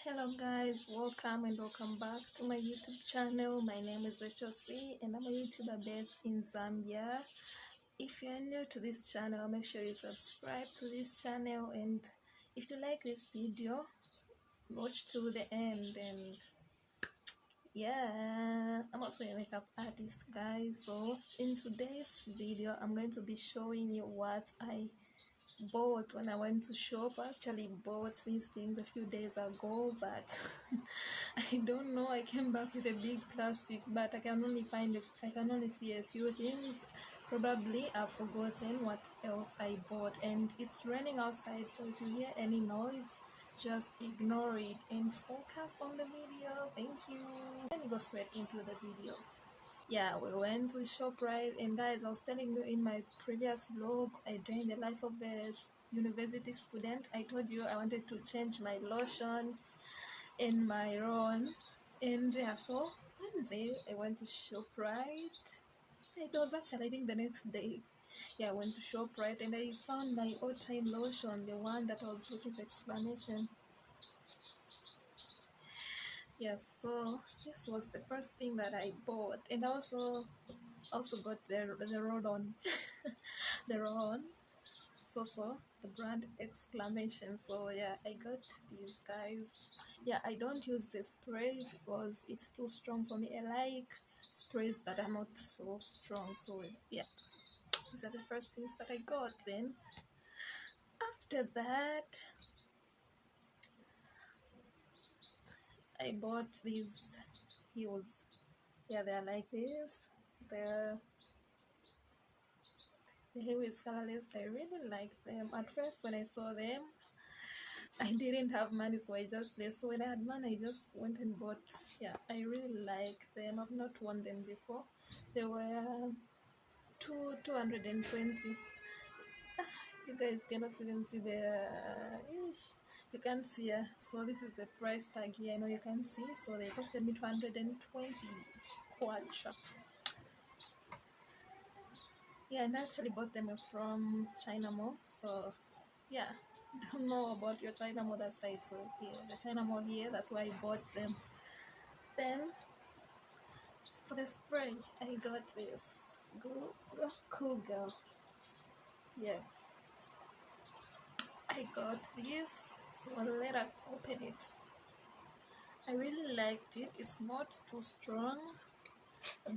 Hello guys, welcome and welcome back to my YouTube channel. My name is Rachel C and I'm a YouTuber based in Zambia. If you're new to this channel, make sure you subscribe to this channel, and if you like this video, watch to the end. And yeah, I'm also a makeup artist, guys. So in today's video, I'm going to be showing you what I bought when I went to shop. I actually bought these things a few days ago, but I don't know, I came back with a big plastic, but I can only see a few things. Probably I've forgotten what else I bought, and it's raining outside, so if you hear any noise, just ignore it and focus on the video. Thank you. Let me go straight into the video. Yeah, we went to ShopRite, and guys, I was telling you in my previous vlog, I joined the life of a university student. I told you I wanted to change my lotion and my roll, and yeah, so one day I went to ShopRite. It was actually, I think, the next day. Yeah, I went to ShopRite and I found my all-time lotion, the one that I was looking for explanation. Yeah, so this was the first thing that I bought, and I also got the roll-on. The roll-on, so the brand exclamation. So yeah, I got these, guys. Yeah, I don't use the spray because it's too strong for me. I like sprays that are not so strong. So yeah, these are the first things that I got. Then after that, I bought these heels. Yeah, they're like this. The heel is colorless. I really like them. At first, when I saw them, I didn't have money, so I just left. So when I had money, I just went and bought. Yeah, I really like them. I've not worn them before. They were 220. You guys cannot even see the ish. You can see. So this is the price tag here. I know you can see. So they costed me 220 kwacha. Yeah, and I actually bought them from China Mall. So yeah, don't know about your China Mall that side. So yeah, the China Mall here. That's why I bought them. Then for the spray, I got this. Go, cool girl. Yeah, I got this. So let us open it. I really liked it. It's not too strong,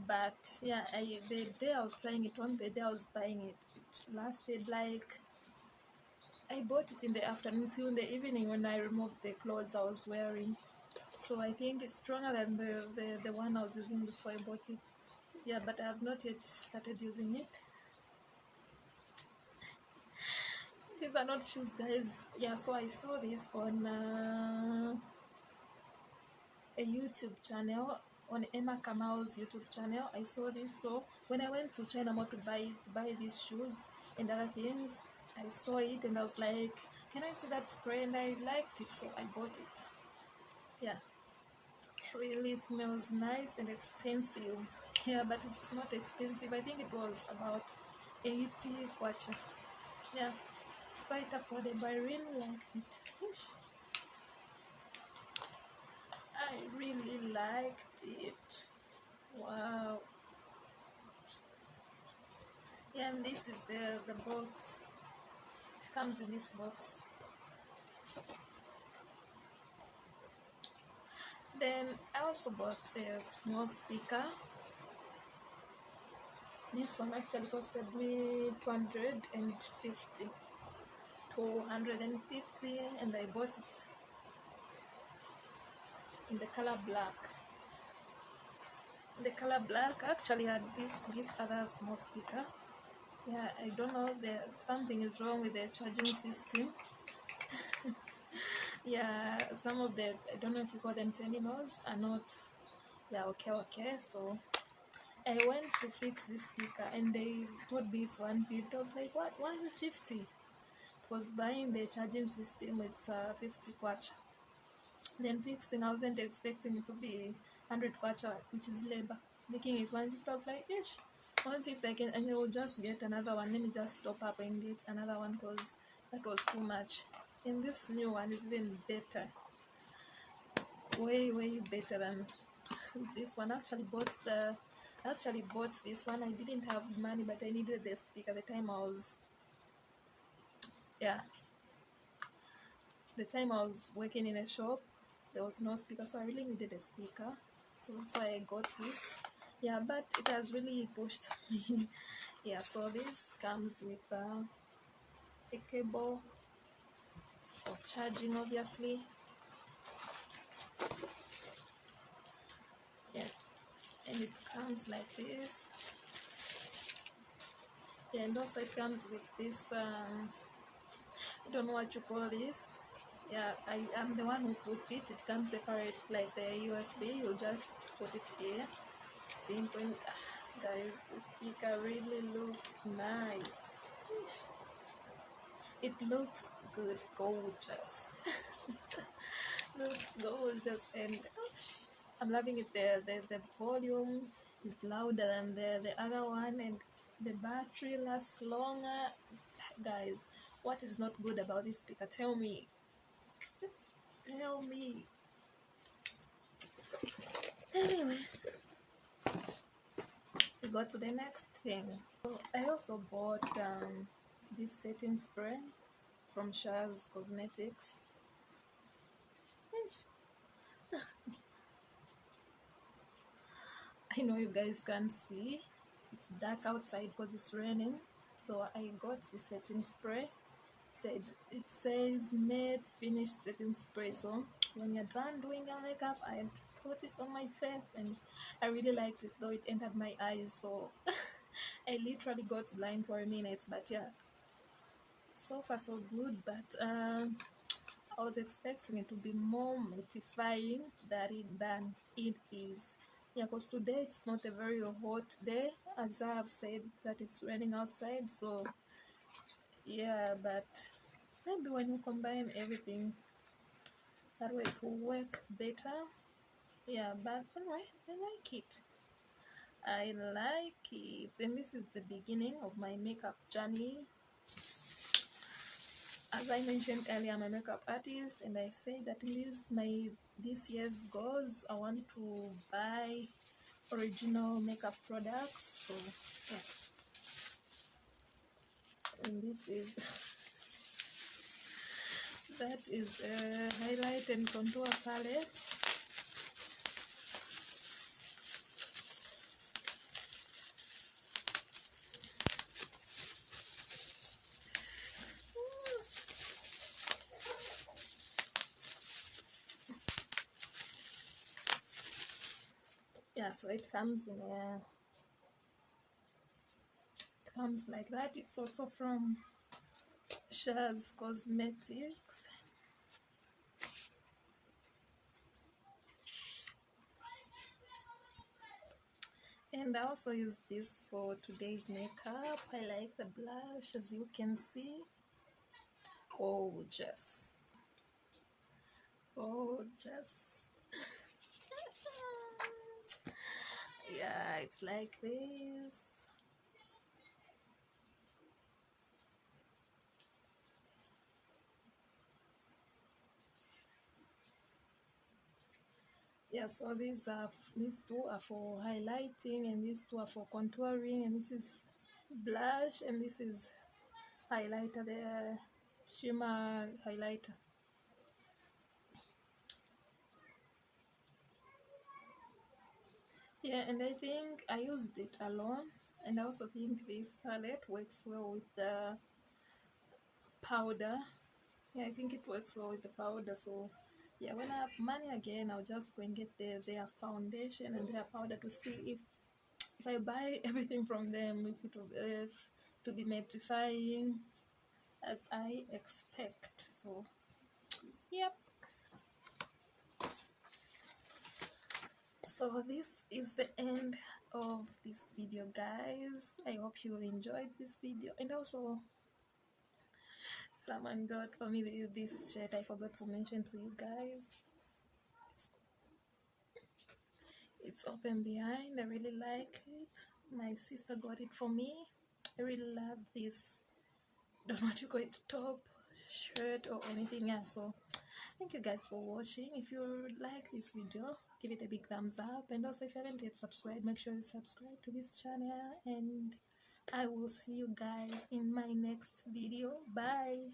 but yeah, the day I was trying it on, the day I was buying it, it lasted like, I bought it in the afternoon till in the evening when I removed the clothes I was wearing. So I think it's stronger than the one I was using before I bought it. Yeah, but I have not yet started using it. These are not shoes, guys. Yeah, so I saw this on a YouTube channel, on Emma Kamau's YouTube channel. I saw this, so when I went to China Mall to buy these shoes and other things, I saw it and I was like, can I see that spray? And I liked it, so I bought it. Yeah, it really smells nice and expensive. Yeah, but it's not expensive. I think it was about 80 kwacha. Yeah, it's quite affordable. I really liked it. Ish. I really liked it. Wow. Yeah, and this is the box. It comes in this box. Then I also bought a small speaker. This one actually costed me 250. 250, and I bought it in the color black. The color black. I actually had this other small speaker. Yeah, I don't know, something is wrong with the charging system. Yeah, some of the, I don't know if you call them terminals, are not, yeah, okay. So I went to fix this speaker and they told me it's 150. I was like, what, 150? Was buying the charging system, it's 50 kwacha. Then fixing, I wasn't expecting it to be 100 kwacha, which is labor. Making it 150, I was like, ish, 150 I can, and I will just get another one. Let me just top up and get another one because that was too much. And this new one is even better, way better than this one. I actually bought this one. I didn't have money, but I needed the speaker. Yeah, the time I was working in a shop, there was no speaker, so I really needed a speaker. So that's why I got this. Yeah, but it has really pushed me. Yeah, so this comes with a cable for charging, obviously. Yeah, and it comes like this. Yeah, and also it comes with this. I don't know what you call this. Yeah, I'm the one who put it. It comes separate like the USB. You just put it here. Simple. Guys, the speaker really looks nice. It looks good, gorgeous. Looks gorgeous, and I'm loving it. The volume is louder than the other one, and the battery lasts longer. Guys, what is not good about this speaker? Tell me. Tell me. Anyway, we go to the next thing. So I also bought this setting spray from Shaz Cosmetics. I know you guys can't see. It's dark outside because it's raining. So I got the setting spray. It says matte finish setting spray. So when you're done doing your makeup, I put it on my face, and I really liked it, though it entered my eyes. So I literally got blind for a minute. But yeah, so far so good. But I was expecting it to be more mattifying than it is. Yeah, because today it's not a very hot day, as I have said that it's raining outside. So yeah, but maybe when you combine everything, that way it will work better. Yeah, but anyway, I like it. I like it, and this is the beginning of my makeup journey. As I mentioned earlier, I'm a makeup artist, and I say that in this year's goals, I want to buy original makeup products. So yeah, and this is that is a highlight and contour palette. Yeah, so it comes like that. It's also from Shaz Cosmetics. And I also use this for today's makeup. I like the blush, as you can see. Gorgeous. Gorgeous. Yeah, it's like this. Yeah, so these two are for highlighting, and these two are for contouring, and this is blush, and this is highlighter, the shimmer highlighter. Yeah, and I think I used it alone, and I also think this palette works well with the powder. Yeah, I think it works well with the powder. So yeah, when I have money again, I'll just go and get their foundation and their powder to see if I buy everything from them, if it will to be mattifying as I expect. So yep. So this is the end of this video, guys. I hope you enjoyed this video. And also, someone got for me this shirt I forgot to mention to you guys. It's open behind. I really like it. My sister got it for me. I really love this, don't want to call it, top, shirt or anything else. So thank you guys for watching. If you like this video, give it a big thumbs up, and also if you haven't yet subscribed, make sure you subscribe to this channel, and I will see you guys in my next video. Bye.